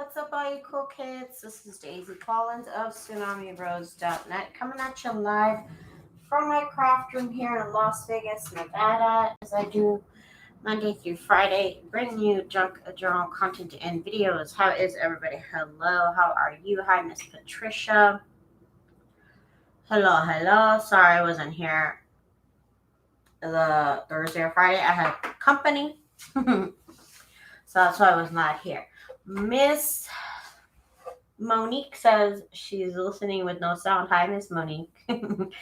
What's up, all you cool kids? This is Daisy Collins of TsunamiRose.net coming at you live from my craft room here in Las Vegas, Nevada, as I do Monday through Friday, bringing you junk journal content and videos. How is everybody? Hello, how are you? Hi, Miss Patricia. Hello. Sorry I wasn't here the Thursday or Friday. I had company, so that's why I was not here. Miss Monique says she's listening with no sound. Hi, Miss Monique. I don't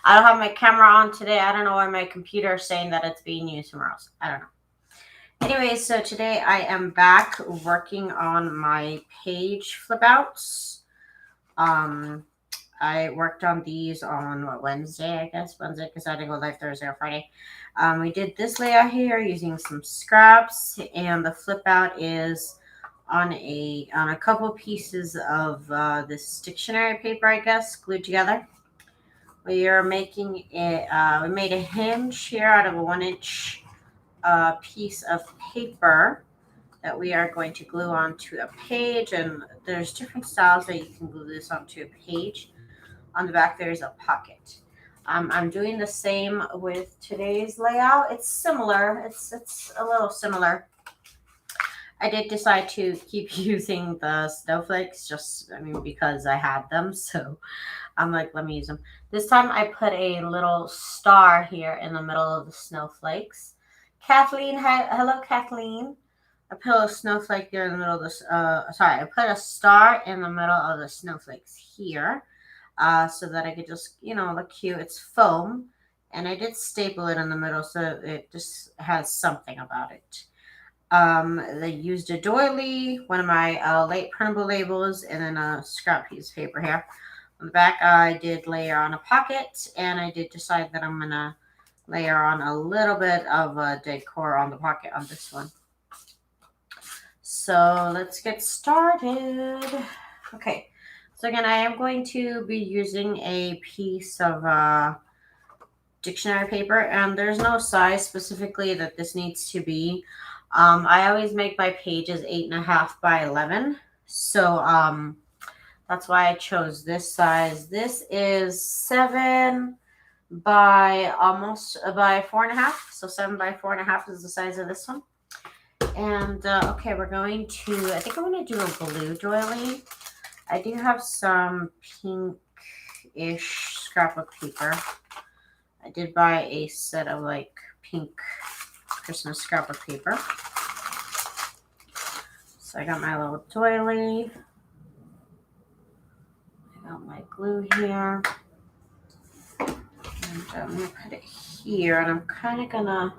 have my camera on today. I don't know why my computer is saying that it's being used somewhere else. I don't know. Anyways, so today I am back working on my page flip outs. I worked on these on Wednesday, I guess. Wednesday, because I didn't go live Thursday or Friday. We did this layout here using some scraps, and the flip out is on a couple pieces of this dictionary paper, I guess, glued together. We are making it. We made a hinge here out of a 1-inch piece of paper that we are going to glue onto a page, and there's different styles that you can glue this onto a page. On the back, there's a pocket. I'm doing the same with today's layout. It's similar. It's a little similar. I did decide to keep using the snowflakes because I had them. So I'm like, let me use them. This time I put a little star here in the middle of the snowflakes. Kathleen, hello, Kathleen. I put a snowflake here in the middle of this. I put a star in the middle of the snowflakes here, so that I could just, look cute. It's foam, and I did staple it in the middle so it just has something about it. They used a doily, one of my late printable labels, and then a scrap piece of paper here. On the back, I did layer on a pocket, and I did decide that I'm going to layer on a little bit of decor on the pocket on this one. So let's get started. Okay, so again, I am going to be using a piece of dictionary paper, and there's no size specifically that this needs to be. I always make my pages 8.5 by 11, so that's why I chose this size. This is 7 by 4.5, so 7 by 4.5 is the size of this one. And okay, I think I'm going to do a blue doily. I do have some pink-ish scrap of paper. I did buy a set of pink Christmas scrap of paper. So I got my little doily. I got my glue here. And I'm going to put it here, and I'm kind of going to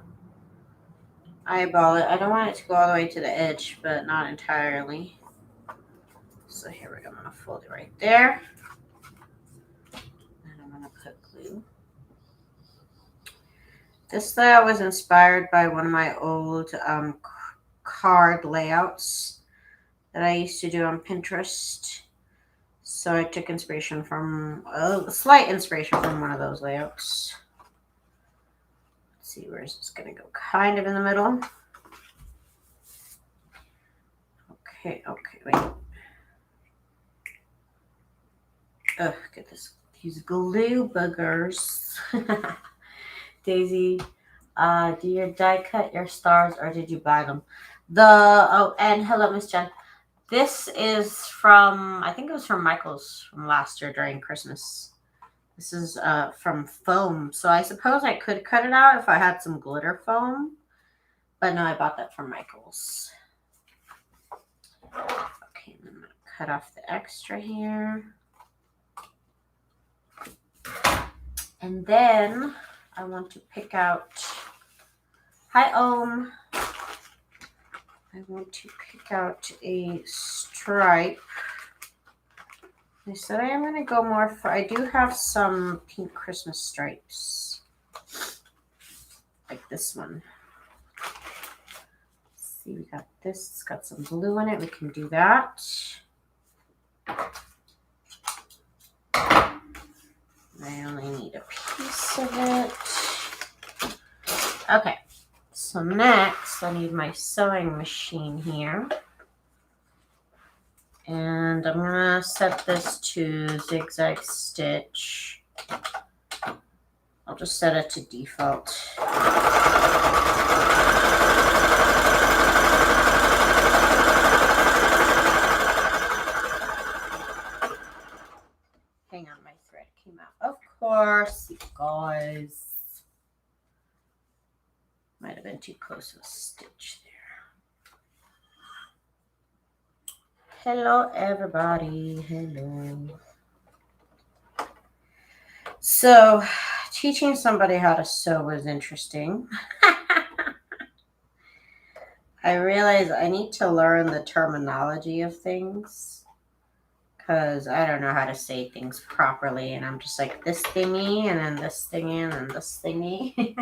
eyeball it. I don't want it to go all the way to the edge, but not entirely. So here we go. I'm going to fold it right there. And I'm going to put glue. This layout was inspired by one of my old card layouts that I used to do on Pinterest. So I took inspiration from, slight inspiration from one of those layouts. Let's see, where is this going to go? Kind of in the middle. Okay, wait. Ugh, get this. These glue boogers. Daisy, do you die cut your stars or did you buy them? And hello, Miss Jen. This is I think it was from Michael's from last year during Christmas. This is from foam. So I suppose I could cut it out if I had some glitter foam. But no, I bought that from Michael's. Okay, I'm going to cut off the extra here. And then I want to pick out, hi Ohm, I want to pick out a stripe. I said I am going to go more for, I do have some pink Christmas stripes, like this one. Let's see, we got this, it's got some blue in it, we can do that. I only need a piece of it. Okay, so next I need my sewing machine here. And I'm going to set this to zigzag stitch. I'll just set it to default. Hang on, my thread came out. Of course, you guys. Might have been too close to a stitch there. Hello, everybody. Hello. So, teaching somebody how to sew was interesting. I realized I need to learn the terminology of things because I don't know how to say things properly. And I'm just like this thingy and then this thingy and then this thingy.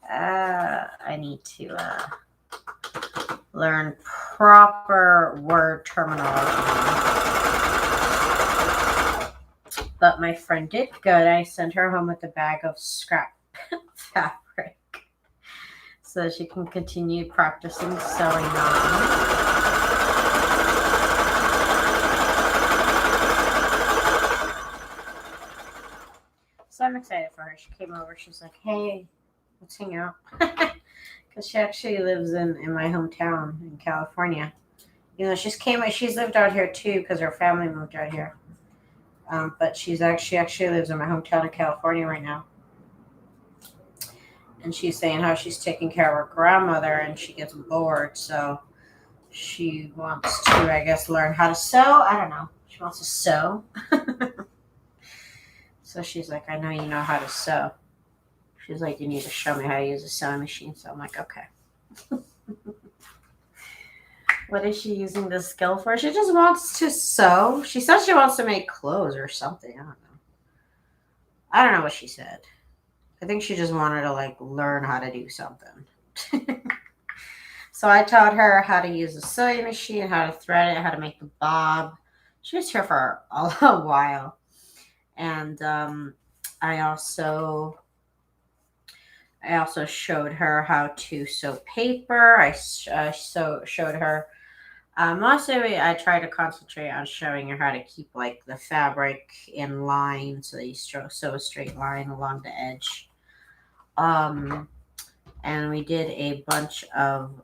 I need to learn proper word terminology. But my friend did good. I sent her home with a bag of scrap fabric so she can continue practicing sewing on. So I'm excited for her. She came over. She's like, hey, let's hang out. Because she actually lives in my hometown in California. You know, she's lived out here too because her family moved out here. But she actually lives in my hometown in California right now. And she's saying how she's taking care of her grandmother and she gets bored. So she wants to, I guess, learn how to sew. I don't know. She wants to sew. So she's like, I know you know how to sew. She's like, you need to show me how to use a sewing machine. So I'm like, okay. What is she using this skill for? She just wants to sew. She says she wants to make clothes or something. I don't know. I don't know what she said. I think she just wanted to like learn how to do something. So I taught her how to use a sewing machine, how to thread it, how to make the bob. She was here for a while. And I also showed her how to sew paper. I showed her. Mostly, I try to concentrate on showing her how to keep like the fabric in line, so that you sew a straight line along the edge. And we did a bunch of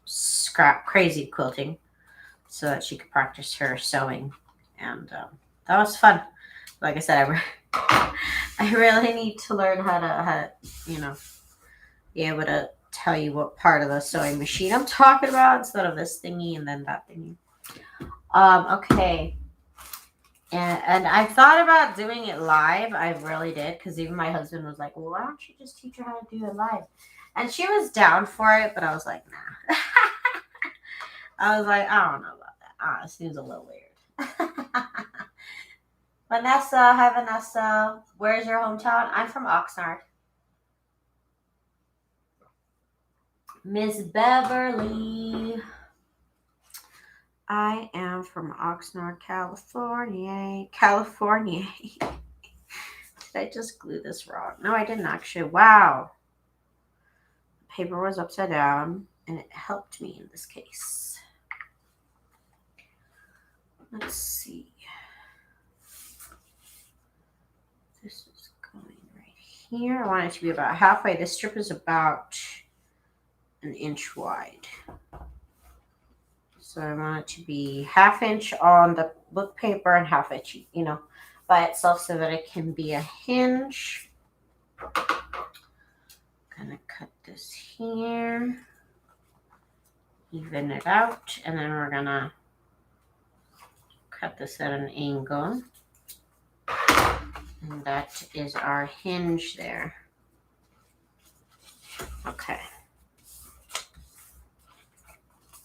scrap crazy quilting, so that she could practice her sewing, and that was fun. Like I said, I really need to learn how to be able to tell you what part of the sewing machine I'm talking about instead of this thingy and then that thingy. Okay. And I thought about doing it live. I really did, because even my husband was like, well, why don't you just teach her how to do it live? And she was down for it, but I was like, nah. I was like, I don't know about that. It seems a little weird. Vanessa, hi Vanessa. Where's your hometown? I'm from Oxnard. Miss Beverly. I am from Oxnard, California. California. Did I just glue this wrong? No, I didn't actually. Wow. The paper was upside down, and it helped me in this case. Let's see. This is going right here. I want it to be about halfway. This strip is about an inch wide. So I want it to be 1/2 inch on the book paper and 1/2 inch, by itself, so that it can be a hinge. Gonna cut this here, even it out, and then we're gonna cut this at an angle. And that is our hinge there. Okay.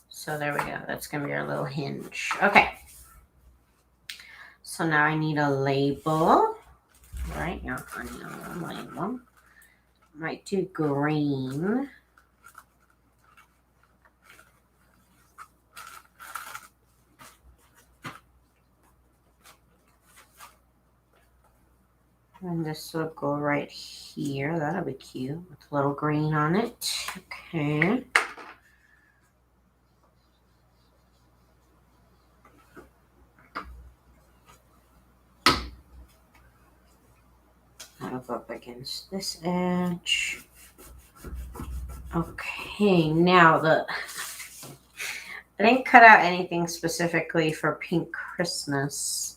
So there we go. That's going to be our little hinge. Okay. So now I need a label. Right? Yeah, I need a label. Might do green. And this will go right here. That'll be cute with a little green on it. Okay. against this edge. Okay, now I didn't cut out anything specifically for Pink Christmas.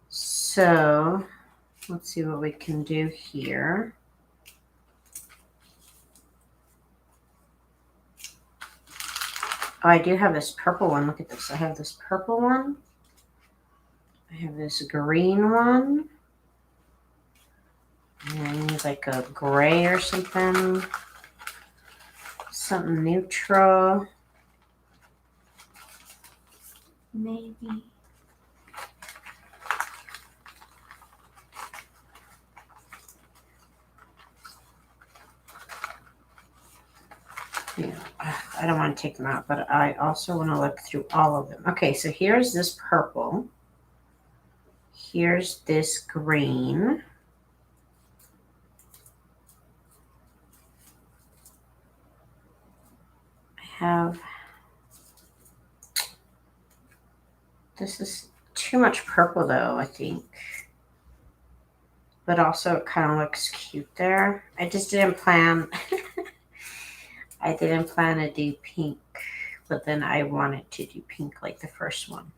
So let's see what we can do here. Oh, I do have this purple one. Look at this. I have this purple one. I have this green one. And it's like a gray or something. Something neutral. Maybe. Yeah, I don't want to take them out, but I also want to look through all of them. Okay, so here's this purple. Here's this green. I have, this is too much purple though, I think. But also it kind of looks cute there. I just didn't plan, I didn't plan to do pink, but then I wanted to do pink like the first one.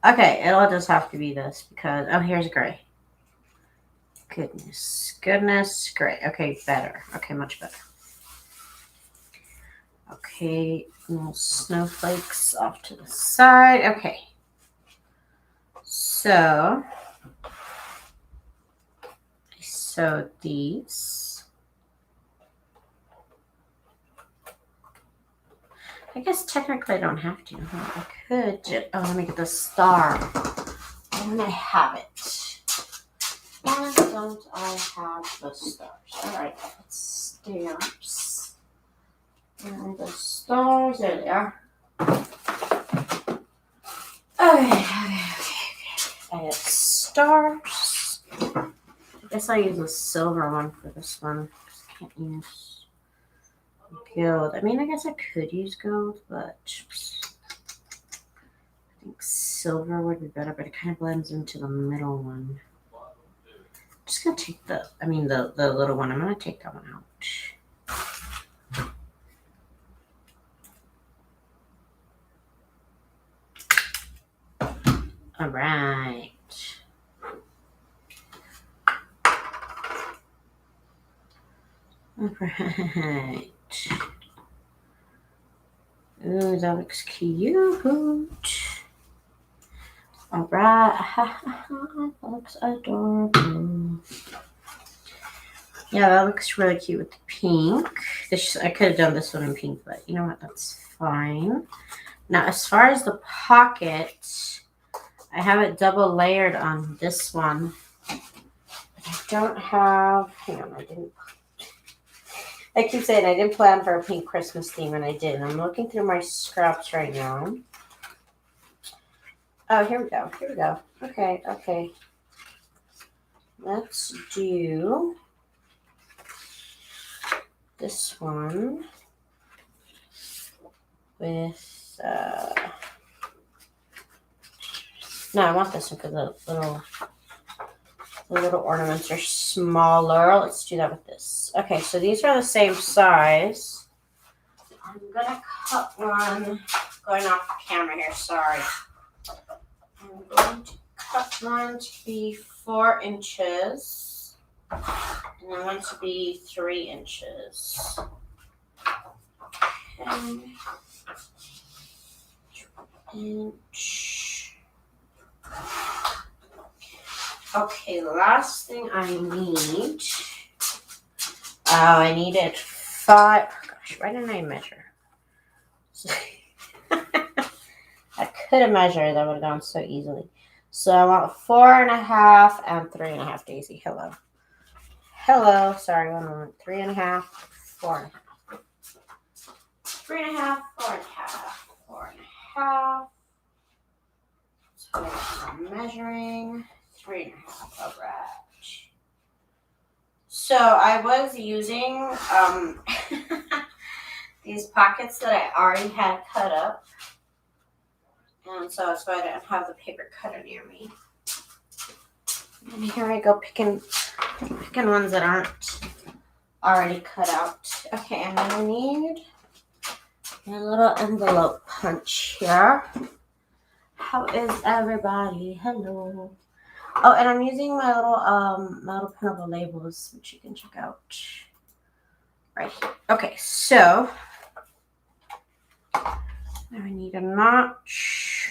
Okay, it'll just have to be this because, oh, here's gray. Goodness, gray. Okay, better. Okay, much better. Okay, little snowflakes off to the side. Okay. So, I sewed these. I guess technically I don't have to. I could. Oh, let me get the star. And I have it. Why don't I have the stars? All right, stamps. And the stars, there they are. Okay. I have stars. I guess I'll use a silver one for this one. I can't use gold. I mean, I guess I could use gold, but I think silver would be better, but it kind of blends into the middle one. I'm just going to take the little one. I'm going to take that one out. All right. All right. Ooh, that looks cute. All right. That looks adorable. Yeah, that looks really cute with the pink. I could have done this one in pink, but you know what? That's fine. Now, as far as the pocket, I have it double layered on this one. I don't have, hang on, I keep saying I didn't plan for a pink Christmas theme, and I did. I'm looking through my scraps right now. Oh, here we go. Okay. Let's do this one with, no, I want this one because the little ornaments are smaller. Let's do that with this. Okay, so these are the same size. I'm going to cut one, going off the camera here, sorry. I'm going to cut one to be 4 inches, and then one to be 3 inches. Okay. Inch. Okay, last thing I need. Oh, I needed 5. Oh gosh, why didn't I measure? I could have measured. That would have gone so easily. So I want 4.5 and 3.5. Daisy, hello. Sorry, 1 moment. 3.5, 4.5. 3.5, 4.5, 4.5. So I'm measuring 3.5. All right. So I was using these pockets that I already had cut up. And so that's why I didn't have the paper cutter near me. And here I go picking ones that aren't already cut out. Okay, and then I need a little envelope punch here. How is everybody? Hello. Oh, and I'm using my little printable labels, which you can check out right here. Okay, so I need a notch.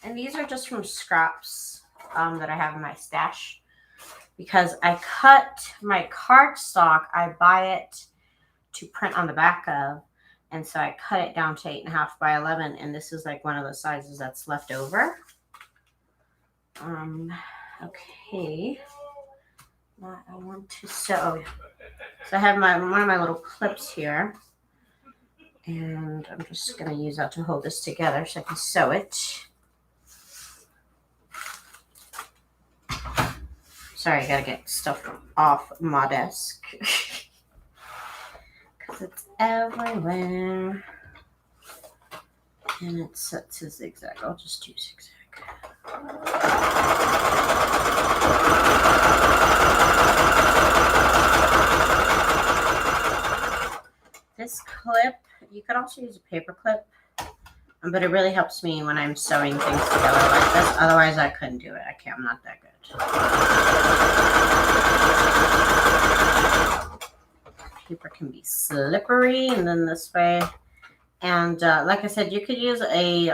And these are just from scraps that I have in my stash. Because I cut my cardstock, I buy it to print on the back of. And so I cut it down to 8.5 by 11. And this is like one of the sizes that's left over. Okay. Now I want to sew. So I have one of my little clips here. And I'm just going to use that to hold this together so I can sew it. Sorry, I got to get stuff off my desk. Because it's everywhere. And it's set to zigzag. I'll just do zigzag. This clip, you could also use a paper clip, but it really helps me when I'm sewing things together like this. Otherwise, I couldn't do it. I'm not that good. Paper can be slippery, and then this way. And like I said, you could use a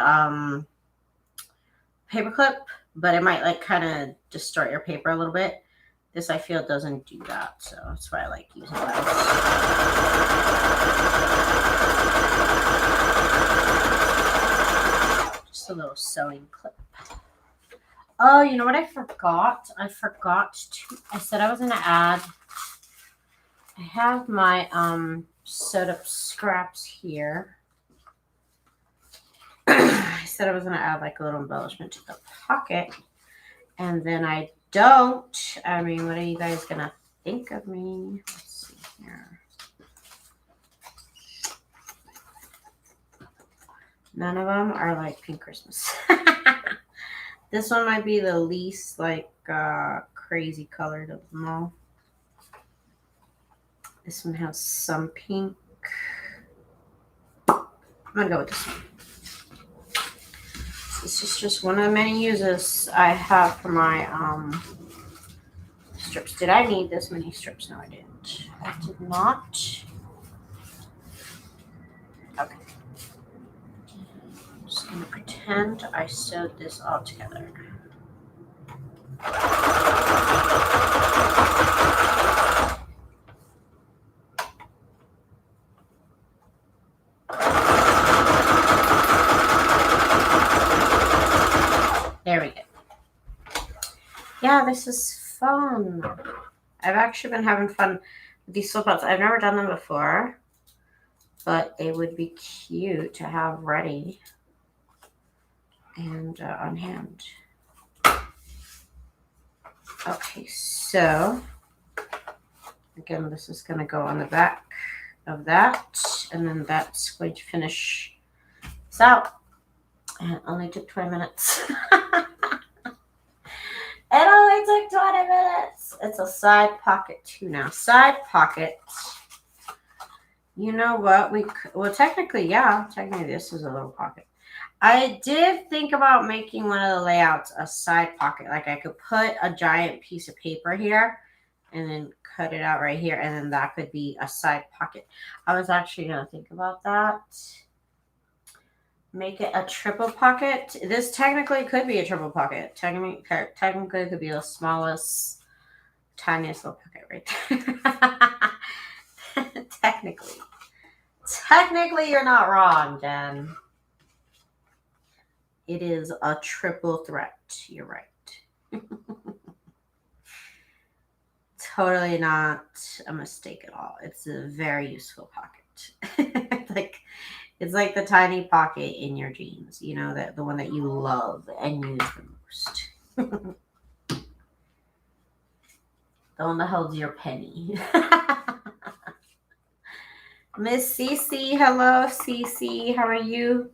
paper clip, but it might like kind of distort your paper a little bit. This I feel doesn't do that, so that's why I like using that. Just a little sewing clip. Oh, you know what I forgot? I said I was gonna add. I have my sewed up scraps here. I said I was gonna add like a little embellishment to the pocket, and then I don't. I mean, what are you guys gonna think of me? Let's see here. None of them are like Pink Christmas. This one might be the least like crazy colored of them all. This one has some pink. I'm gonna go with this one. This is just one of the many uses I have for my strips. Did I need this many strips? No, I didn't. I did not. Okay. I'm just going to pretend I sewed this all together. There we go. Yeah, this is fun. I've actually been having fun with these slip outs. I've never done them before, but they would be cute to have ready and on hand. Okay, so again, this is going to go on the back of that, and then that's going to finish this out. And it only took 20 minutes. It only took 20 minutes. It's a side pocket too now. Side pocket. You know what? Technically this is a little pocket. I did think about making one of the layouts a side pocket. Like I could put a giant piece of paper here and then cut it out right here. And then that could be a side pocket. I was actually going to think about that. Make it a triple pocket. This technically could be a triple pocket. Technically it could be the smallest, tiniest little pocket right there. Technically, you're not wrong, Jen. It is a triple threat. You're right. Totally not a mistake at all. It's a very useful pocket. It's like the tiny pocket in your jeans, you know, the one that you love and use the most. The one that holds your penny. Miss Cece, hello, Cece. How are you?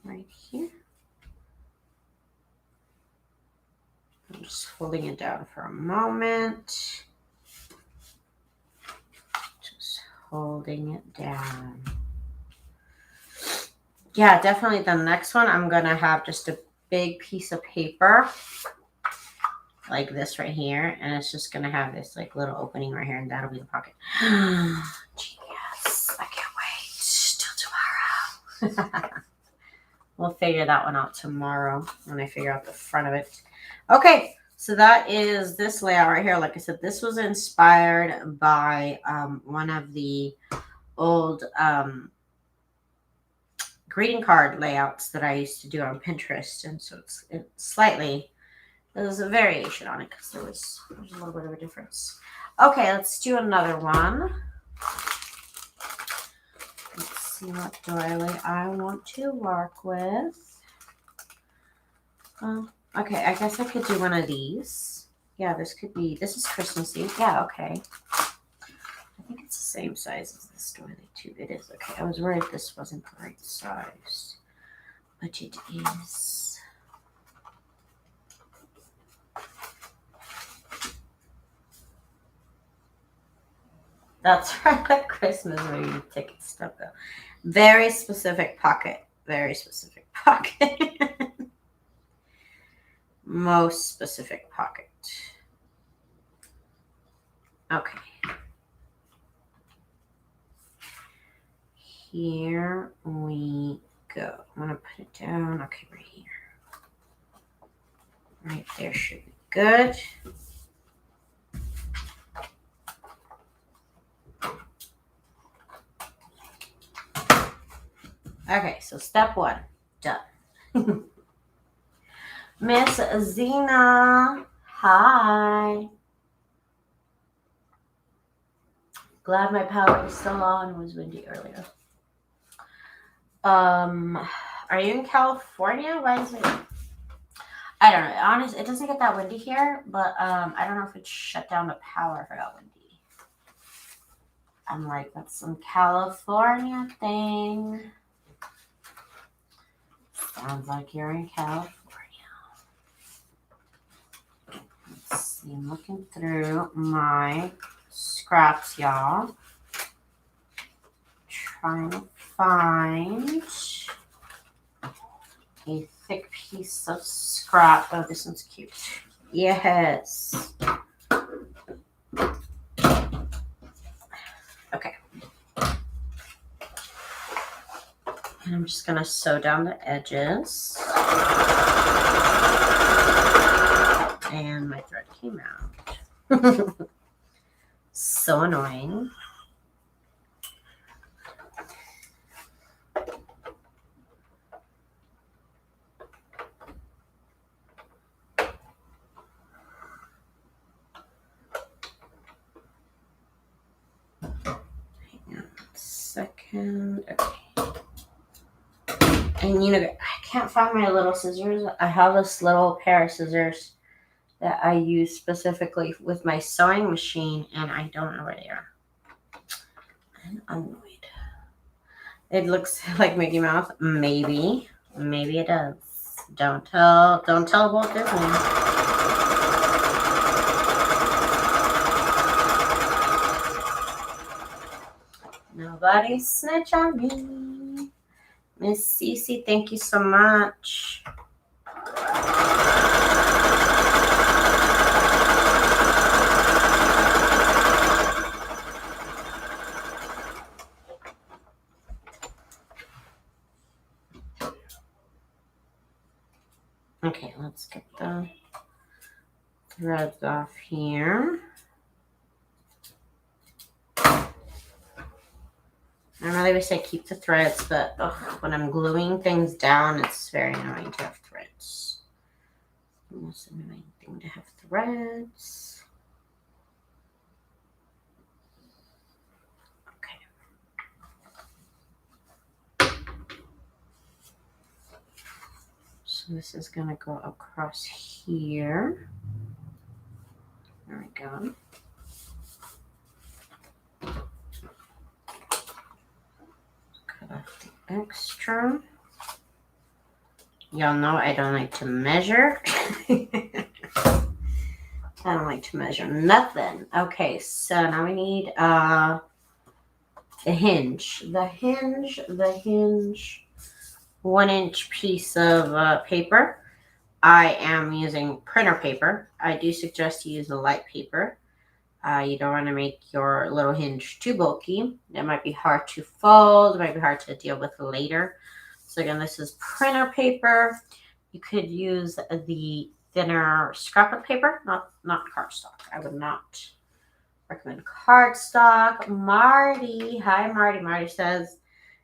right here. I'm just holding it down for a moment. Just holding it down. Yeah, definitely the next one, I'm going to have just a big piece of paper like this right here. And it's just going to have this like little opening right here. And that'll be the pocket. Genius. I can't wait till tomorrow. We'll figure that one out tomorrow when I figure out the front of it. Okay, so that is this layout right here. Like I said, this was inspired by one of the old greeting card layouts that I used to do on Pinterest. And so there's a variation on it because there's a little bit of a difference. Okay, let's do another one. Let's see what doily I want to work with. Okay, I guess I could do one of these. Yeah, this is Christmassy. Yeah, okay. I think it's the same size as this doily too. It is. Okay, I was worried this wasn't the right size, but it is. That's right, like Christmas movie ticket stuff though. Very specific pocket. Very specific pocket. Most specific pocket. Okay. Here we go. I'm going to put it down. Okay, right here. Right there should be good. Okay, so step one, done. Miss Zena, hi. Glad my power is still on. It was windy earlier. Are you in California? Why is it? I don't know. Honestly, it doesn't get that windy here, but I don't know if it shut down the power if it got windy. I'm like, that's some California thing. Sounds like you're in California. Let's see, I'm looking through my scraps, y'all. Trying to find a thick piece of scrap. Oh, this one's cute. Yes. Okay. And I'm just going to sew down the edges. And my thread came out. So annoying. Hang on a second. Okay. And you know, I can't find my little scissors. I have this little pair of scissors that I use specifically with my sewing machine, and I don't know where they are. I'm annoyed. It looks like Mickey Mouse. Maybe it does. Don't tell Walt Disney. Nobody snitch on me. Miss Cece, thank you so much. Okay, let's get the threads off here. Normally we say keep the threads, but when I'm gluing things down, it's very annoying to have threads. The most annoying thing to have threads. Okay. So this is going to go across here. There we go. Cut off the extra. Y'all know I don't like to measure. I don't like to measure nothing. Okay, so now we need the hinge. The hinge 1-inch piece of paper. I am using printer paper. I do suggest you use a light paper. You don't want to make your little hinge too bulky. It might be hard to fold. It might be hard to deal with later. So again, this is printer paper. You could use the thinner scrapbook paper, not cardstock. I would not recommend cardstock. Marty, hi Marty. Marty says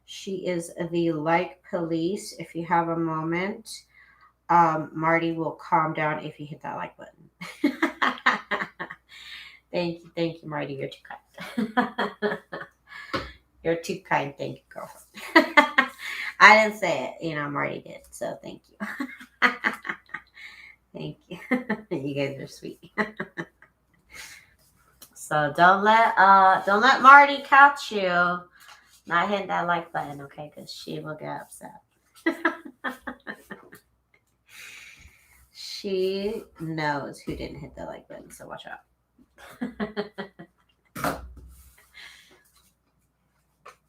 she is the like police. If you have a moment, Marty will calm down if you hit that like button. Thank you, Marty. You're too kind. You're too kind. Thank you, girlfriend. I didn't say it, Marty did. So thank you. Thank you. You guys are sweet. So don't let Marty catch you not hitting that like button, okay? Because she will get upset. She knows who didn't hit the like button, so watch out.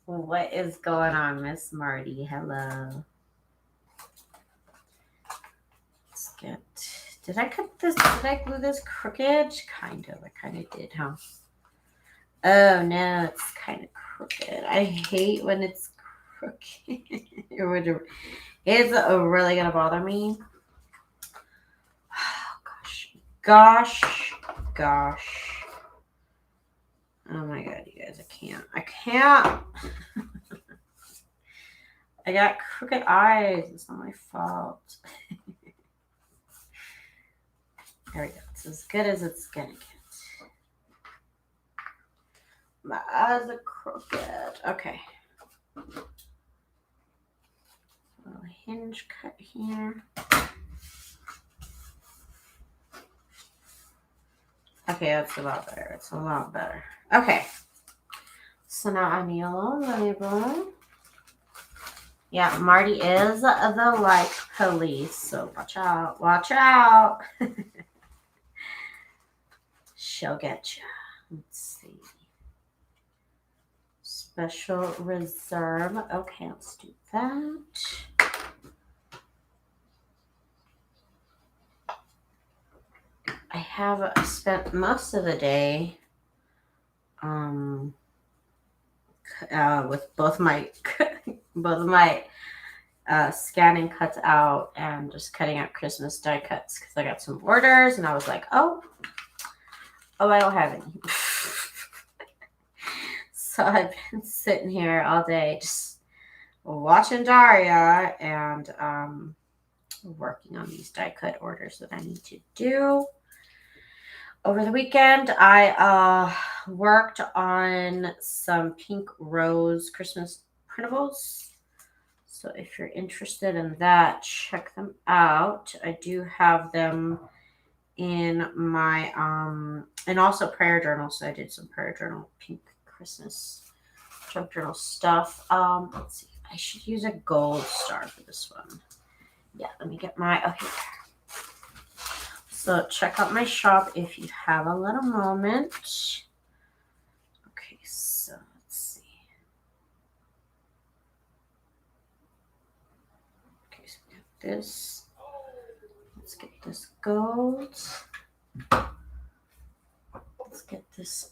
What is going on, Miss Marty? Hello. Let's get. Did I cut this? Did I glue this crooked? Kind of. I kind of did, huh? Oh no, it's kind of crooked. I hate when it's crooked. It's really gonna bother me. Oh, gosh. Oh my god, you guys, I can't. I got crooked eyes. It's not my fault. There we go. It's as good as it's gonna get. My eyes are crooked. Okay. A little hinge cut here. Okay, that's a lot better. It's a lot better. Okay. So now I need a little label. Yeah, Marty is the like police, so watch out. Watch out. She'll get you. Let's see. Special reserve. Okay, let's do that. I have spent most of the day with both my scanning cuts out and just cutting out Christmas die cuts because I got some orders and I was like, oh, I don't have any. So I've been sitting here all day just watching Daria and working on these die cut orders that I need to do. Over the weekend, I worked on some pink rose Christmas printables. So if you're interested in that, check them out. I do have them in my and also prayer journal. So I did some prayer journal pink Christmas junk journal stuff. Let's see. I should use a gold star for this one. Yeah, let me get my okay. So check out my shop if you have a little moment. Okay, so let's see. Okay, so we got this. Let's get this gold. Let's get this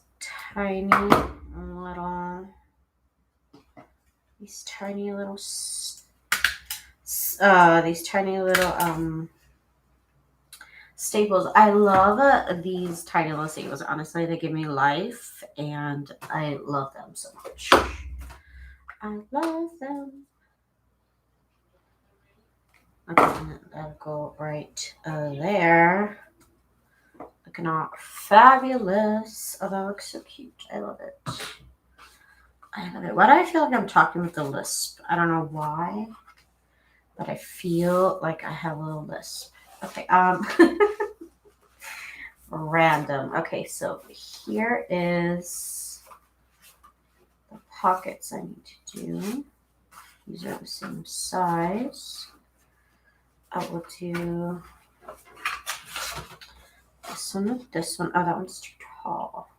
tiny little, these tiny little staples. I love these tiny little staples. Honestly, they give me life, and I love them so much. I love them. Okay, that'll go right there. Looking all fabulous. Oh, that looks so cute. I love it. I love it. Why do I feel like I'm talking with a lisp? I don't know why, but I feel like I have a little lisp. Okay, random. Okay, so here is the pockets I need to do. These are the same size. I will do this one with this one. Oh, that one's too tall.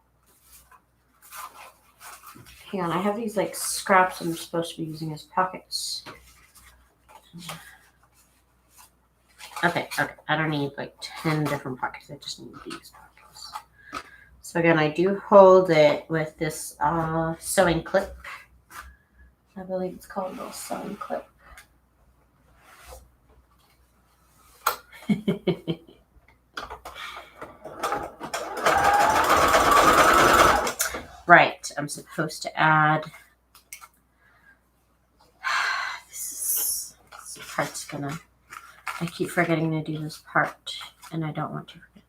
Hang on, I have these like scraps I'm supposed to be using as pockets. Okay. I don't need like 10 different pockets. I just need these pockets. So again, I do hold it with this sewing clip. I believe it's called a sewing clip. Right, I'm supposed to add. This part's gonna. I keep forgetting to do this part, and I don't want to forget.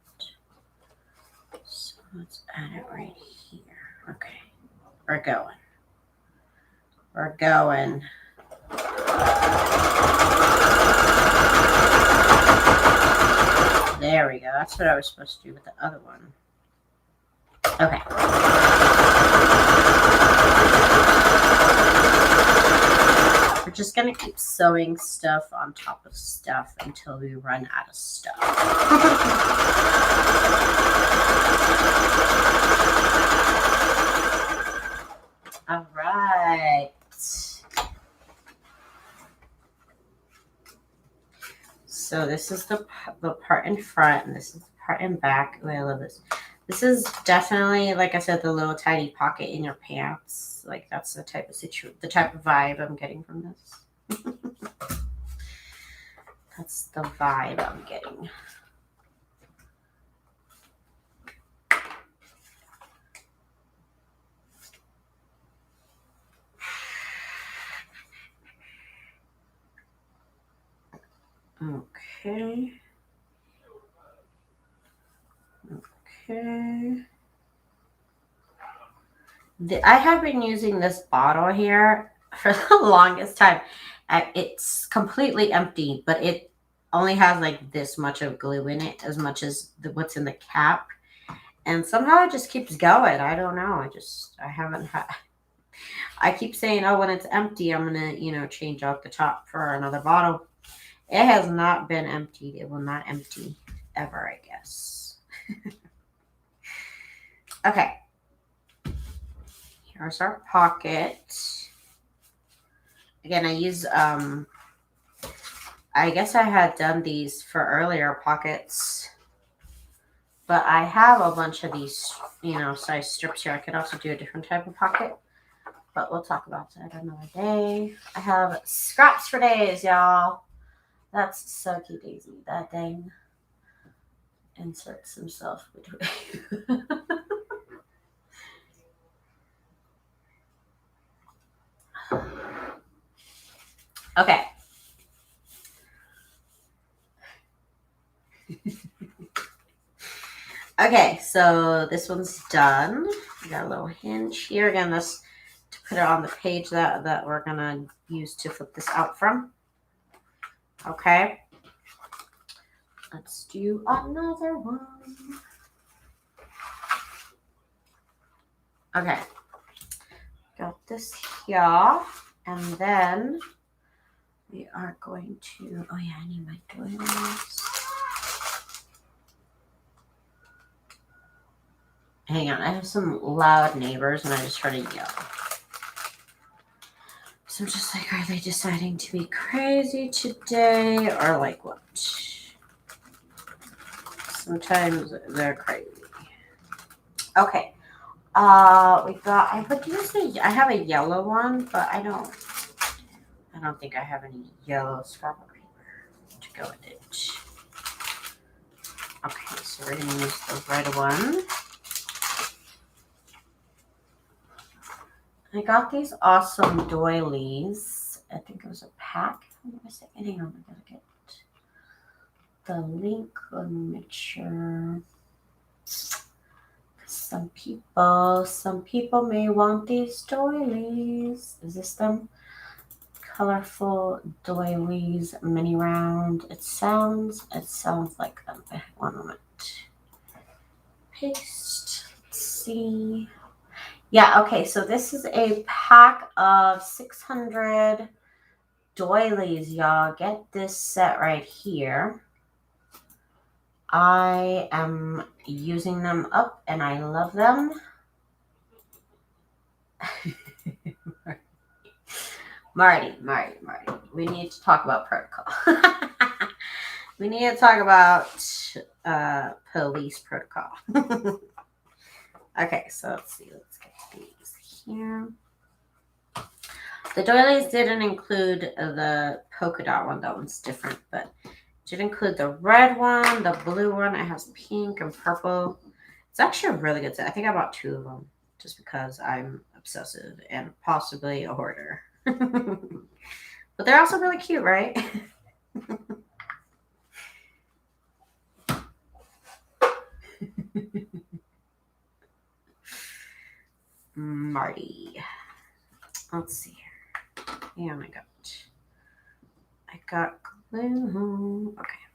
So let's add it right here. Okay, we're going. We're going. There we go. That's what I was supposed to do with the other one. Okay. We're just going to keep sewing stuff on top of stuff until we run out of stuff. All right. So this is the part in front, and this is the part in back. Oh, I love this. This is definitely, like I said, the little tiny pocket in your pants. Like that's the type of the type of vibe I'm getting from this. That's the vibe I'm getting. Okay. I have been using this bottle here for the longest time. It's completely empty, but it only has like this much of glue in it, as much as what's in the cap. And somehow it just keeps going. I don't know. I haven't had. I keep saying, oh, when it's empty, I'm going to, change out the top for another bottle. It has not been emptied. It will not empty ever, I guess. Okay. Here's our pocket. Again, I use, I guess I had done these for earlier pockets, but I have a bunch of these, size strips here. I could also do a different type of pocket, but we'll talk about that another day. I have scraps for days, y'all. That's sucky daisy. That thing inserts himself between. Okay. Okay, so this one's done. We got a little hinge here. Again, this to put it on the page that we're gonna use to flip this out from. Okay. Let's do another one. Okay. Got this here. And then we are going to, oh yeah, I need my doilies. Hang on, I have some loud neighbors and I just heard a yell. So I'm just like, are they deciding to be crazy today or like what? Sometimes they're crazy. Okay. I have a yellow one, but I don't think I have any yellow scrapbook paper to go with it. Okay, so we're gonna use the red one. I got these awesome doilies. I think it was a pack. Hang on, I gotta get the link. Let me make sure. Some people may want these doilies. Is this them? Colorful doilies mini round. It sounds like them. One moment. Paste. Let's see. Yeah, okay, so this is a pack of 600 doilies, y'all. Get this set right here. I am using them up and I love them. Marty. We need to talk about protocol. We need to talk about police protocol. Okay, so let's see. Let's get these here. The doilies didn't include the polka dot one. That one's different, but it did include the red one, the blue one. It has pink and purple. It's actually a really good set. I think I bought 2 of them just because I'm obsessive and possibly a hoarder. But they're also really cute, right? Marty. Let's see here. Yeah, I got glue. Okay.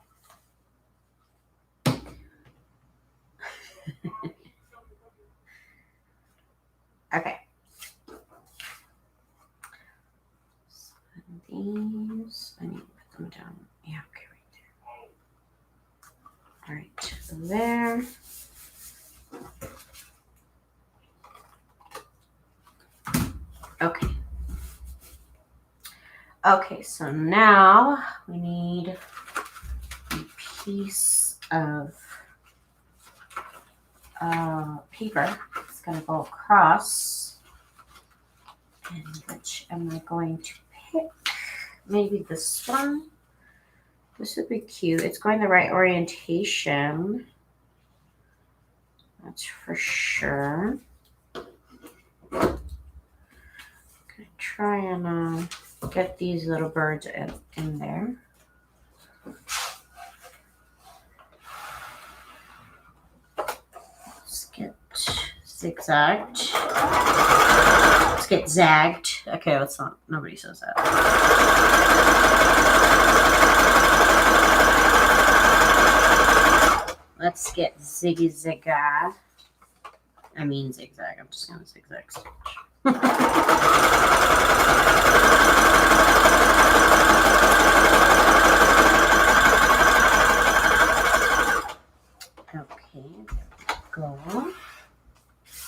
Okay. So these, I need to put them down. Yeah, okay, right there. All right, there. Okay. Okay, so now we need a piece of paper. It's going to go across. And which am I going to pick? Maybe this one. This would be cute. It's going the right orientation. That's for sure. I'm going to try and get these little birds in there. Let's get zigzagged. Let's get zagged. Okay, let's not. Nobody says that. Let's get ziggy zigga. I mean zigzag. I'm just gonna zigzag stitch. Okay, there we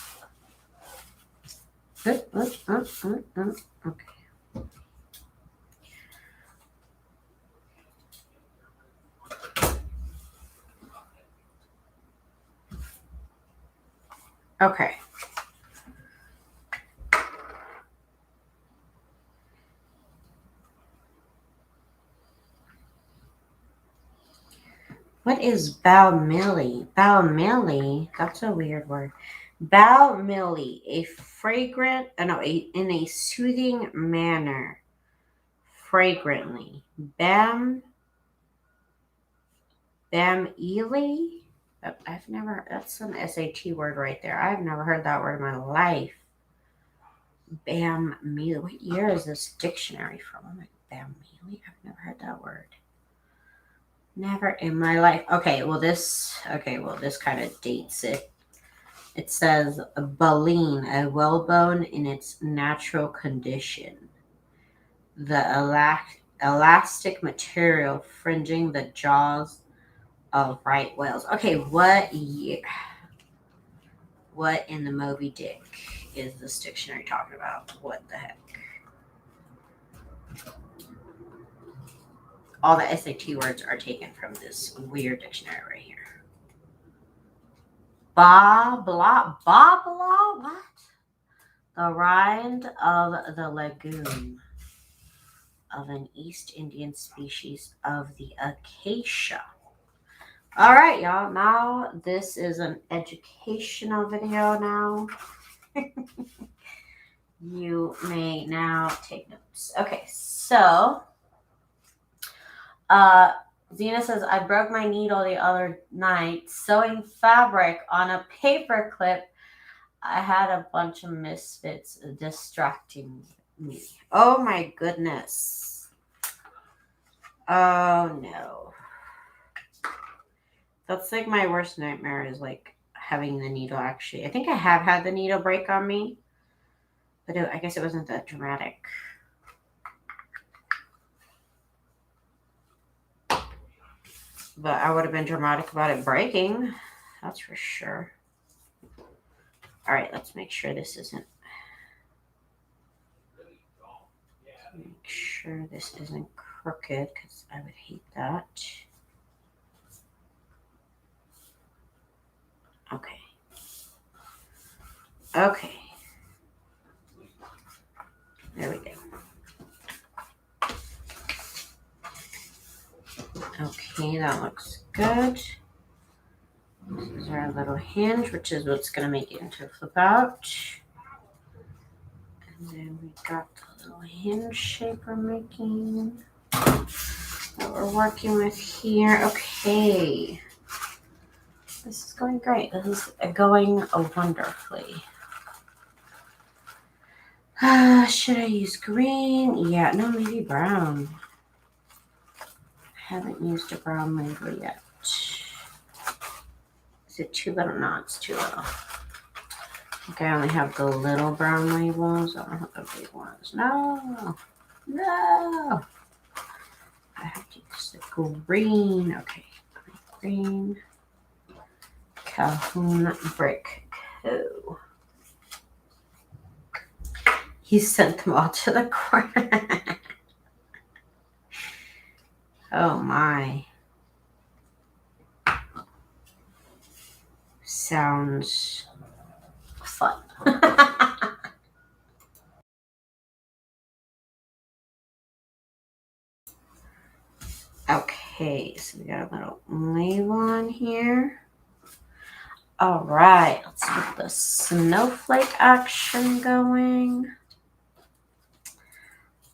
go. Okay. Okay. What is baumili? Baumili? That's a weird word. Baumili, a fragrant, in a soothing manner. Fragrantly. Baumili? I've never, that's an SAT word right there. I've never heard that word in my life. Baumili. What year is this dictionary from? I'm like, Baumili? I've never heard that word. Never in my life. Okay, well this kind of dates it. It says baleen, a whalebone in its natural condition. The elastic material fringing the jaws of right whales. Okay, what year? What in the Moby Dick is this dictionary talking about? What the heck? All the SAT words are taken from this weird dictionary right here. What? The rind of the legume of an East Indian species of the acacia. All right, y'all. Now this is an educational video now. You may now take notes. Okay, so Zena says, I broke my needle the other night sewing fabric on a paper clip. I had a bunch of misfits distracting me. Oh my goodness. Oh no. That's like my worst nightmare is like having the needle actually. I think I have had the needle break on me, but I guess it wasn't that dramatic. But I would have been dramatic about it breaking. That's for sure. All right, let's make sure this isn't. Make sure this isn't crooked because I would hate that. Okay. Okay. There we go. Okay, that looks good. This is our little hinge, which is what's going to make it into a flip out. And then we got the little hinge shape we're making that we're working with here. Okay. This is going great. This is going wonderfully. Should I use green? Yeah, no, maybe brown. I haven't used a brown label yet. Is it too little? No, it's too little. Okay, I only have the little brown labels. I don't have the big ones. No. No. I have to use the green. Okay. Green. Cahoon Brick Co. He sent them all to the corner. Oh my. Sounds fun. Okay, so we got a little label on here. All right, let's get the snowflake action going.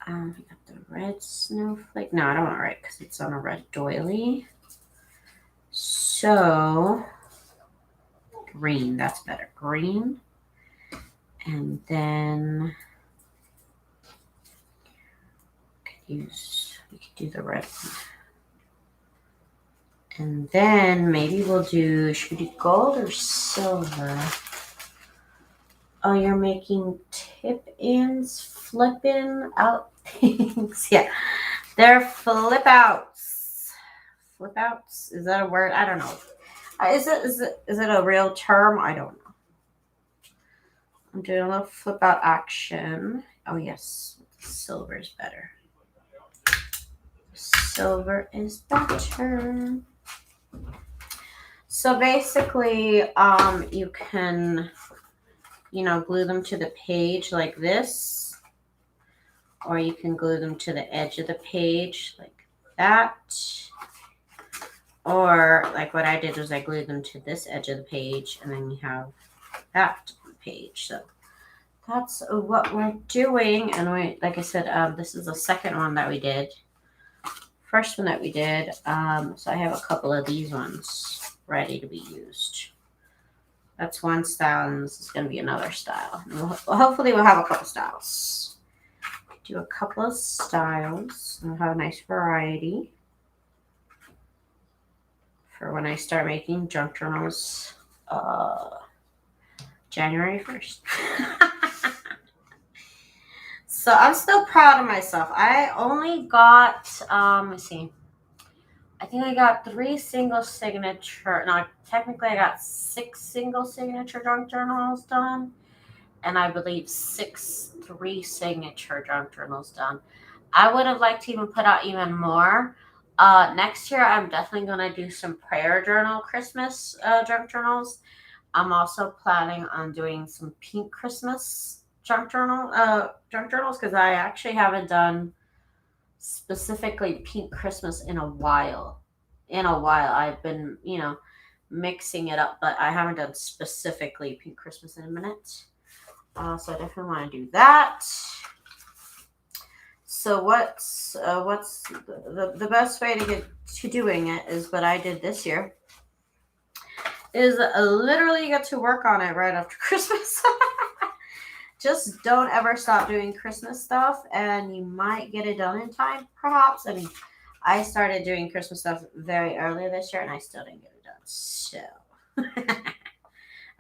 We got the red snowflake. No, I don't want red because it's on a red doily. So green, that's better. Green. And then we could do the red one. And then maybe should we do gold or silver? Oh, you're making tip-ins, flip-in out things. Yeah, they're flip-outs. Flip-outs? Is that a word? I don't know. Is it a real term? I don't know. I'm doing a little flip-out action. Oh, yes. Silver is better. Silver is better. So basically, you can, glue them to the page like this, or you can glue them to the edge of the page like that, or like what I did was I glued them to this edge of the page, and then you have that page. So that's what we're doing, and like I said, this is the second one that we did. First one that we did, so I have a couple of these ones ready to be used. That's one style, and this is going to be another style. Hopefully we'll have a couple styles. Do a couple of styles, and we'll have a nice variety for when I start making junk journals January 1st. So I'm still proud of myself. I only got, let's see. I think I got 3 single signature. No, technically I got 6 single signature junk journals done. And I believe 6 3 signature junk journals done. I would have liked to even put out even more. Next year, I'm definitely going to do some prayer journal Christmas junk journals. I'm also planning on doing some pink Christmas junk journals because I actually haven't done specifically pink Christmas in a while. I've been, mixing it up, but I haven't done specifically pink Christmas in a minute. So I definitely want to do that. So what's the best way to get to doing it is what I did this year. Is literally get to work on it right after Christmas. Just don't ever stop doing Christmas stuff, and you might get it done in time, perhaps. I mean, I started doing Christmas stuff very early this year, and I still didn't get it done. So,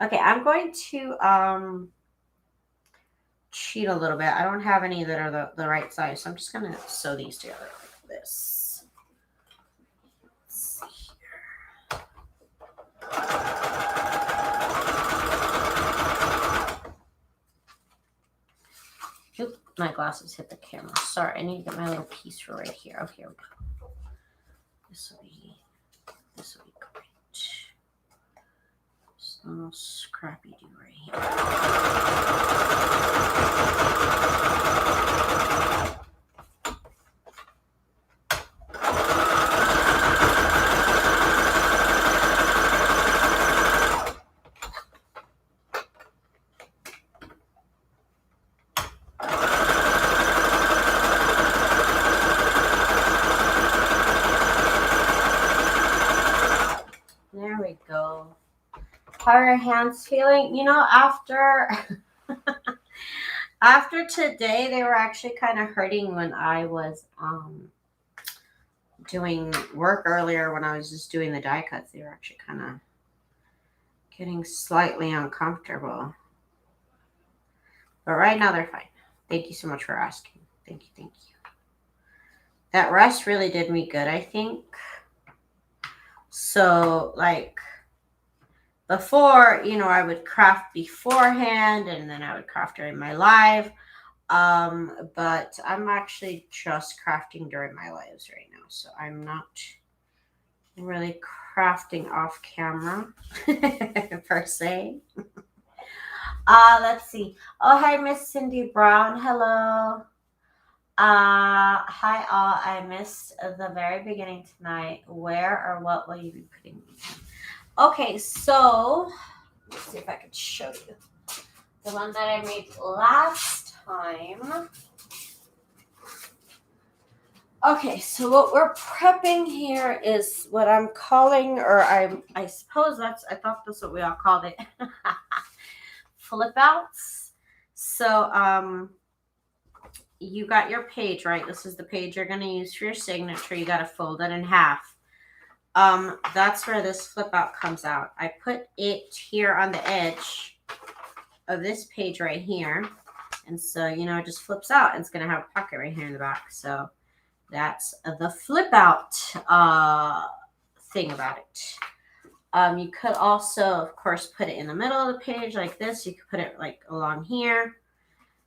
okay, I'm going to cheat a little bit. I don't have any that are the right size, so I'm just going to sew these together like this. Let's see My glasses hit the camera. Sorry, I need to get my little piece for right here. Oh, here we go. This will be great. Just a little scrappy do right here. There we go. How are your hands feeling? You know, after after today, they were actually kind of hurting when I was doing work earlier. When I was just doing the die cuts, they were actually kind of getting slightly uncomfortable. But right now they're fine. Thank you so much for asking. Thank you, thank you. That rest really did me good, I think. So, like, before, you know, I would craft beforehand and then I would craft during my live. But I'm actually just crafting during my lives right now. So I'm not really crafting off camera per se. Let's see. Oh, hi, Miss Cindy Brown. Hello. Hi all. I missed the very beginning tonight. Where or what will you be putting me? Okay, so let's see if I can show you the one that I made last time. Okay, so what we're prepping here is what I'm calling, or I suppose I thought that's what we all called it, flip outs. So you got your page, right? This is the page you're going to use for your signature. You got to fold it in half. That's where this flip out comes out. I put it here on the edge of this page right here. And so, you know, it just flips out. And it's going to have a pocket right here in the back. So that's the flip out thing about it. You could also, of course, put it in the middle of the page like this. You could put it like along here.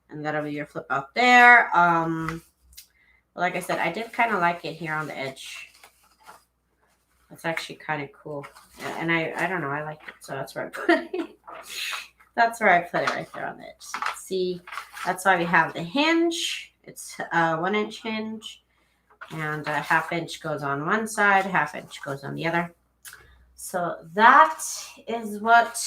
And that'll be your flip out there. Like I said, I did kind of like it here on the edge. That's actually kind of cool. And I don't know, I like it. So that's where I put it. That's where I put it right there on the edge. So you can see, that's why we have the hinge. It's a 1 inch hinge. And a 1/2 inch goes on one side, 1/2 inch goes on the other. So that is what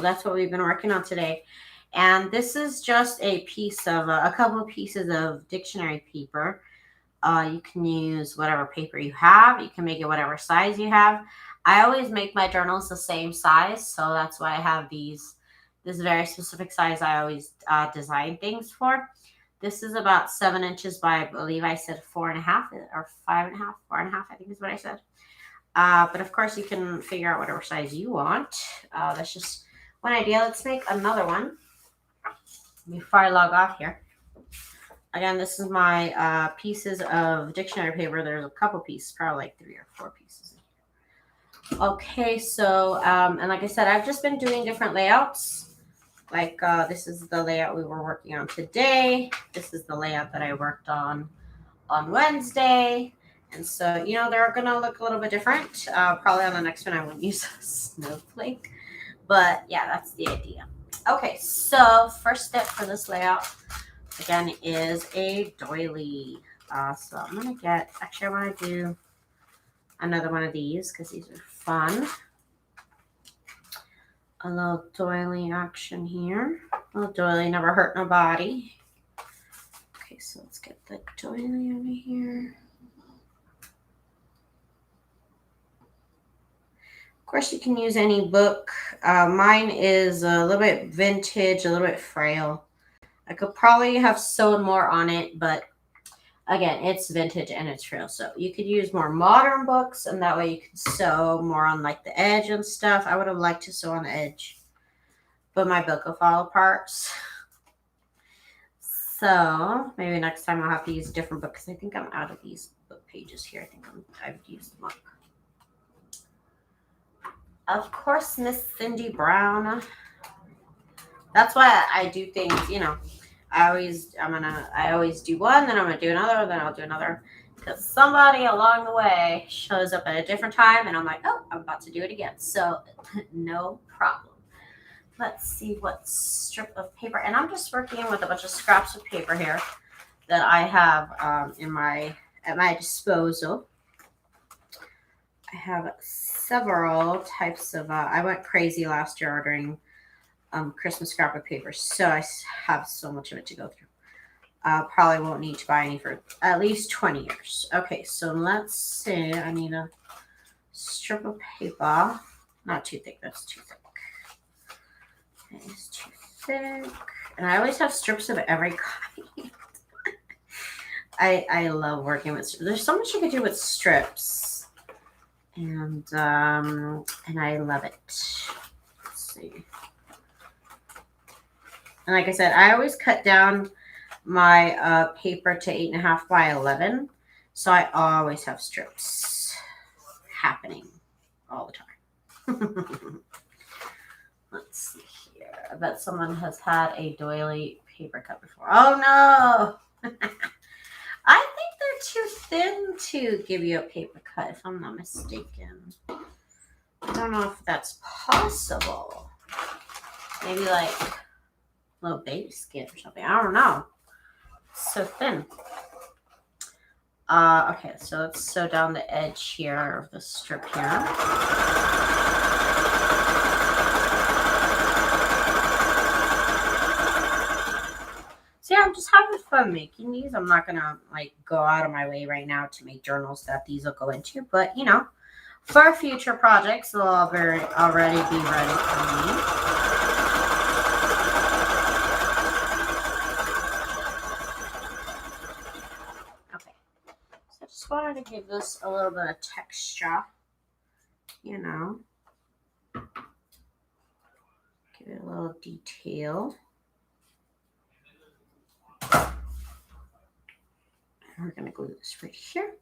that's what we've been working on today. And this is just a piece of, a couple of pieces of dictionary paper. You can use whatever paper you have. You can make it whatever size you have. I always make my journals the same size. So that's why I have this very specific size I always design things for. This is about 7 inches by, I believe I said 4.5 or 5.5, 4.5, I think is what I said. But of course you can figure out whatever size you want. That's just one idea. Let's make another one before I log off here. Again, this is my pieces of dictionary paper. There's a couple pieces, probably like 3 or 4 pieces. Okay, so, and like I said, I've just been doing different layouts. Like this is the layout we were working on today. This is the layout that I worked on Wednesday. And so, you know, they're going to look a little bit different. Probably on the next one, I won't use Snowflake. But yeah, that's the idea. Okay, so first step for this layout, again, is a doily. So I'm going to actually I want to do another one of these because these are fun. A little doily action here. A little doily never hurt nobody. Okay, so let's get the doily over here. Of course, you can use any book. Mine is a little bit vintage, a little bit frail. I could probably have sewn more on it, but again, it's vintage and it's frail. So you could use more modern books, and that way you could sew more on like the edge and stuff. I would have liked to sew on the edge, but my book will fall apart. So maybe next time I'll have to use a different book because I think I'm out of these book pages here. I think I've used them up. Of course, Miss Cindy Brown. That's why I do things, you know. I always do one, then I'm gonna do another, then I'll do another. Because somebody along the way shows up at a different time and I'm like, oh, I'm about to do it again. So no problem. Let's see what strip of paper. And I'm just working with a bunch of scraps of paper here that I have at my disposal. I have several types of. I went crazy last year ordering Christmas scrap of paper, so I have so much of it to go through. Probably won't need to buy any for at least 20 years. Okay, so let's see. I need a strip of paper. Not too thick. That's too thick. It's too thick. And I always have strips of every kind. I love working with strips. There's so much you can do with strips. And I love it. Let's see. And like I said, I always cut down my paper to 8.5 by 11. So I always have strips happening all the time. Let's see here. I bet someone has had a doily paper cut before. Oh no! I think they're too thin to give you a paper cut, if I'm not mistaken. I don't know if that's possible. Maybe like a little baby skin or something. I don't know. It's so thin. Okay, so let's sew down the edge here of the strip here. So yeah, I'm just having fun making these. I'm not gonna like go out of my way right now to make journals that these will go into, but you know, for future projects, they'll already be ready for me. Okay, so I just wanted to give this a little bit of texture, you know, give it a little detail. We're going to glue this right here.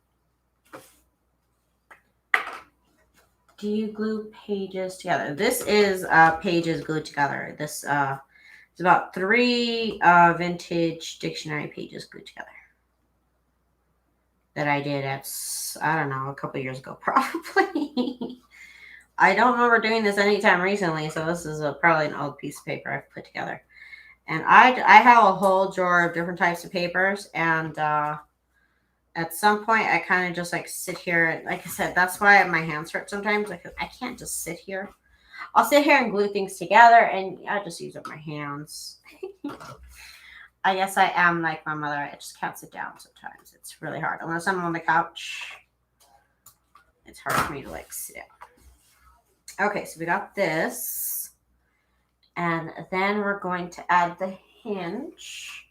Do you glue pages together? This is pages glued together. This is about 3 vintage dictionary pages glued together that I did at, I don't know, a couple years ago, probably. I don't remember doing this anytime recently, so this is probably an old piece of paper I've put together. And I have a whole drawer of different types of papers, and at some point I kind of just like sit here, and like I said, that's why my hands hurt sometimes, because I can't just sit here. I'll sit here and glue things together, and I just use up my hands. I guess I am like my mother. I just can't sit down sometimes. It's really hard. Unless I'm on the couch, it's hard for me to like sit down. Okay, so we got this. And then we're going to add the hinge.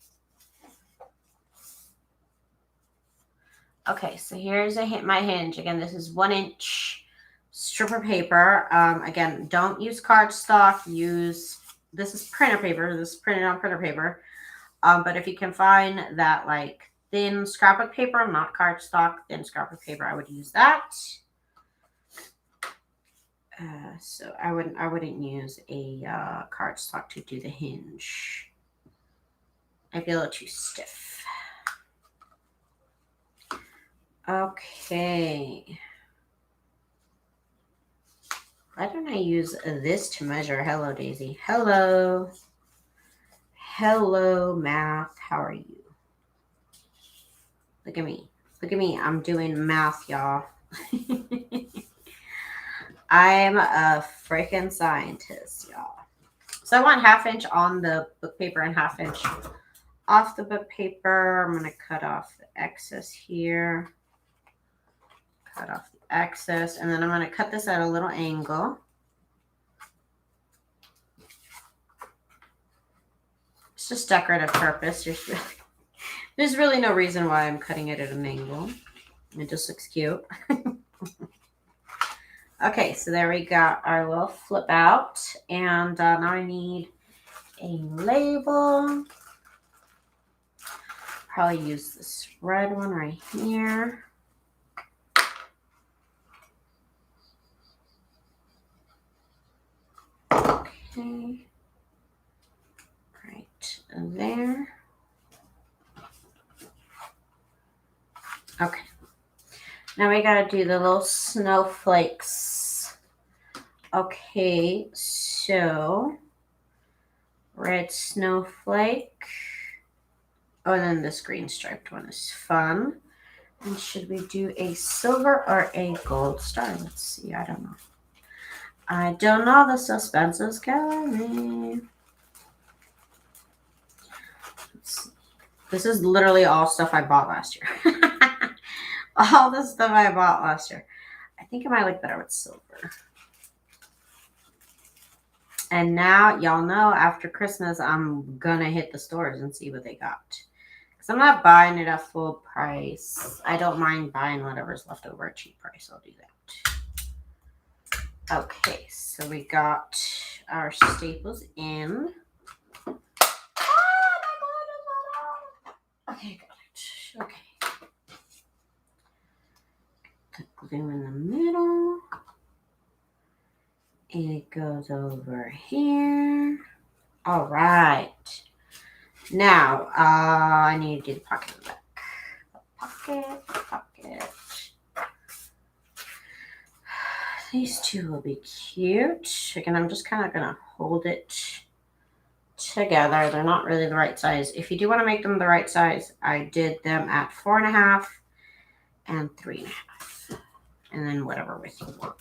Okay, so here's my hinge. Again, this is 1 inch strip of paper. Again, don't use cardstock. This is printer paper. This is printed on printer paper. But if you can find that like thin scrapbook paper, not cardstock, thin scrapbook paper, I would use that. So I wouldn't use a cardstock to do the hinge. I feel a little too stiff. Okay. Why don't I use this to measure? Hello, Daisy. Hello. Hello, math. How are you? Look at me. Look at me. I'm doing math, y'all. I'm a freaking scientist, y'all. So I want 1/2 inch on the book paper and 1/2 inch off the book paper. I'm going to cut off the excess here. Cut off the excess. And then I'm going to cut this at a little angle. It's just decorative purpose. There's really no reason why I'm cutting it at an angle. It just looks cute. Okay, so there we got our little flip out. And now I need a label. Probably use this red one right here. Okay. Right there. Now we gotta do the little snowflakes. Okay, so red snowflake. Oh, and then this green striped one is fun. And should we do a silver or a gold star? Let's see. I don't know. I don't know. The suspense is killing me. Let's see. This is literally all stuff I bought last year. All the stuff I bought last year. I think I might like better with silver. And now, y'all know, after Christmas, I'm gonna hit the stores and see what they got. Because I'm not buying it at full price. I don't mind buying whatever's left over at cheap price. I'll do that. Okay, so we got our staples in. Okay, got it. Okay. The glue in the middle. And it goes over here. All right. Now, I need to do the pocket in the back. Pocket. These two will be cute. Again, I'm just kind of going to hold it together. They're not really the right size. If you do want to make them the right size, I did them at 4.5 and 3.5. And then whatever width you want.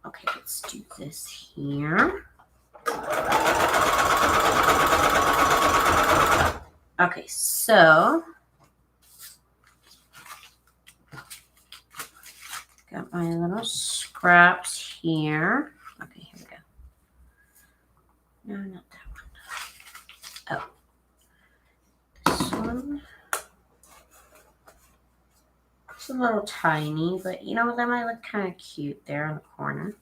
Okay, let's do this here. Okay, so got my little scraps here. Okay, here we go. No, not that one. Oh, this one. It's a little tiny, but you know, that might look kind of cute there in the corner.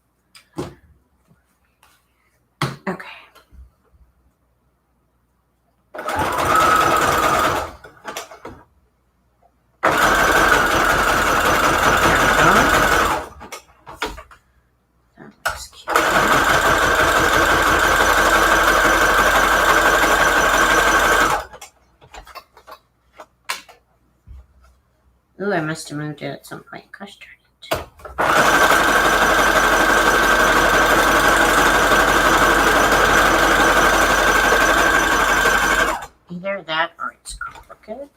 Okay. Ooh, I must have moved it at some point. Gosh darn it. Either that or it's crooked.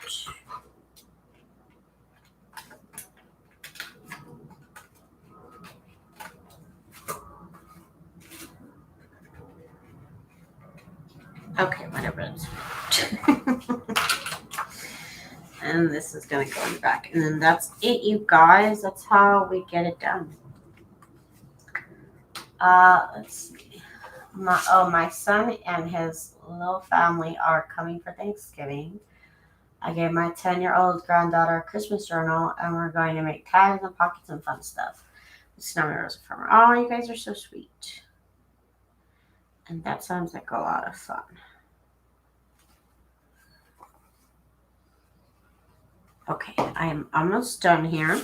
Okay, whatever it is. And this is going to go in the back. And then that's it, you guys. That's how we get it done. Let's see. My son and his little family are coming for Thanksgiving. I gave my 10-year-old granddaughter a Christmas journal, and we're going to make tags and pockets and fun stuff. TsunamiRose Farmer. Oh, you guys are so sweet. And that sounds like a lot of fun. Okay, I am almost done here.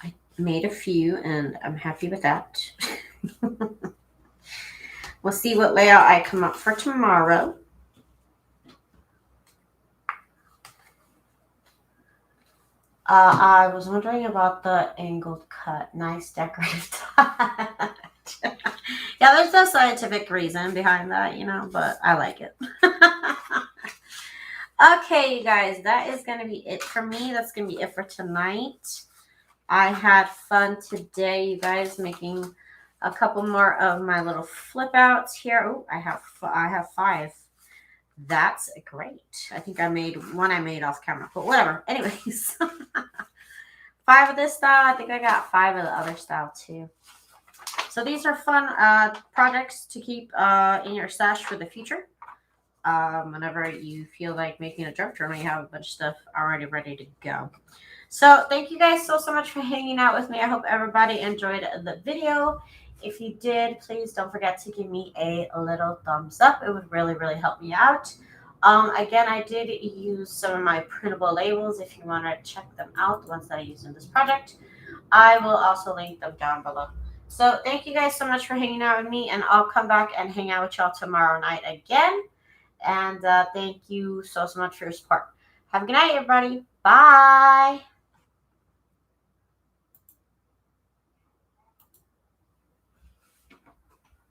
I made a few, and I'm happy with that. We'll see what layout I come up for tomorrow. I was wondering about the angled cut. Nice decorative touch. Yeah, there's no scientific reason behind that, you know, but I like it. Okay, you guys, that is going to be it for me. That's going to be it for tonight. I had fun today, you guys, making a couple more of my little flip outs here. Oh, I have 5. That's great. I think I made off camera, but whatever. Anyways, 5 of this style. I think I got 5 of the other style too. So these are fun projects to keep in your stash for the future. Whenever you feel like making a junk journal, you have a bunch of stuff already ready to go. So thank you guys so much for hanging out with me. I hope everybody enjoyed the video. If you did, please don't forget to give me a little thumbs up. It would really, really help me out. Again, I did use some of my printable labels. If you want to check them out, the ones that I used in this project, I will also link them down below. So thank you guys so much for hanging out with me, and I'll come back and hang out with y'all tomorrow night again. And thank you so much for your support. Have a good night, everybody. Bye.